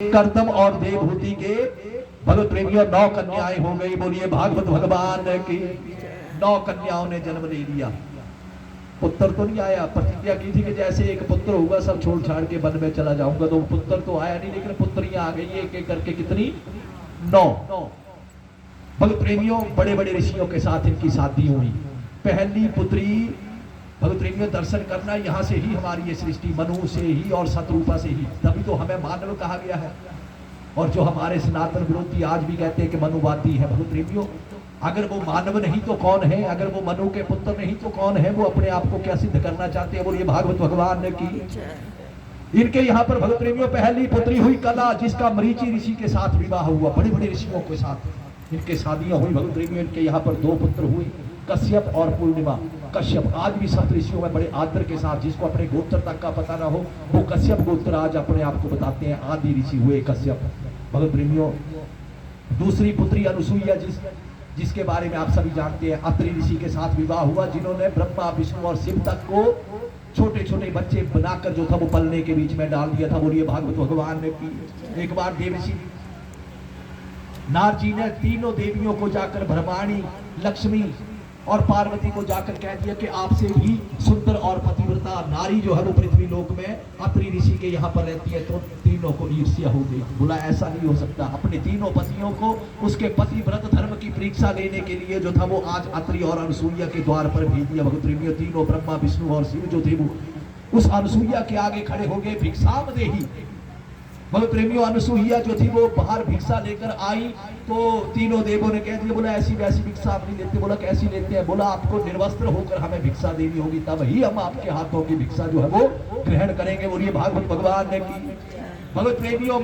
कर्दम और देवभूति के भगवत प्रेमियों 9 कन्याएं हो गई। बोलिए भागवत भगवान की। 9 कन्याओं ने जन्म ले लिया। पुत्र तो नहीं आया। प्रतिज्ञा की थी कि जैसे एक पुत्र होगा सब छोड़ छाड़ के वन में चला जाऊंगा, तो पुत्र तो आया नहीं, लेकिन पुत्रियां आ गई एक एक करके। कितनी? 9। भगवत प्रेमियों बड़े बड़े ऋषियों के साथ इनकी शादी हुई। पहली पुत्री भगवत प्रेमियों दर्शन करना, यहाँ से ही हमारी ये सृष्टि, मनु से ही और शत्रुपा से ही, तभी तो हमें मानव कहा गया है। और जो हमारे सनातन विरोधी आज भी कहते हैं कि मनुवादी है, भगवत प्रेमियों अगर वो मानव नहीं तो कौन है? अगर वो मनु के पुत्र नहीं तो कौन है? वो अपने आप को क्या सिद्ध करना चाहते हैं? बोलिए भागवत भगवान ने की। इनके यहाँ पर भगवत प्रेमियों पहली पुत्री हुई कला, जिसका मरीचि ऋषि के साथ विवाह हुआ। बड़े बड़े ऋषियों के साथ इनके शादियां हुई। भगवत प्रेमियों इनके यहाँ पर 2 पुत्र हुए, कश्यप और पूर्णिमा। कश्यप आज भी सप्त ऋषियों में बड़े आदर के साथ, जिसको अपने गोत्र तक का पता ना हो, वो कश्यप गोत्र आज अपने आप को बताते हैं। आदि ऋषि हुए कश्यप। भगवत प्रेमियों दूसरी पुत्री अनुसुईया, जिसके बारे में आप सभी जानते हैं, अत्रि ऋषि के साथ विवाह हुआ, जिन्होंने ब्रह्मा विष्णु और शिव तक को छोटे छोटे बच्चे बनाकर जो था वो पलने के बीच में डाल दिया था। बोलिए भागवत भगवान ने की। एक बार देवऋषि नारद जी ने तीनों देवियों को जाकर, ब्रह्माणी, लक्ष्मी और पार्वती को जाकर कह दिया कि आपसे भी सुंदर और पतिव्रता नारी जो है वो पृथ्वी लोक में अत्रि ऋषि के यहाँ पर रहती है, तो तीनों को ईर्ष्या हो गई। बोला ऐसा नहीं हो सकता। अपने तीनों पतियों को उसके पतिव्रत धर्म की परीक्षा लेने के लिए जो था वो आज अत्रि और अनुसुईया के द्वार पर भेज दिया। भगवत प्रेमियों तीनों ब्रह्मा विष्णु और शिव जो थे वो उस अनुसुईया के आगे खड़े हो गए। भिक्षाम देही। भगवत प्रेमियों अनुसुईया जो थी वो बाहर भिक्षा लेकर आई, तो तीनों देवों ने कह दिया, बोला ऐसी वैसी भिक्षा आप नहीं लेते। बोला कैसी लेते हैं? बोला आपको निर्वस्त्र होकर हमें भिक्षा देनी होगी, तब ही हम आपके हाथों की भिक्षा जो है वो ग्रहण करेंगे। बोलिए भागवत भगवान ने की। भगवत प्रेमियों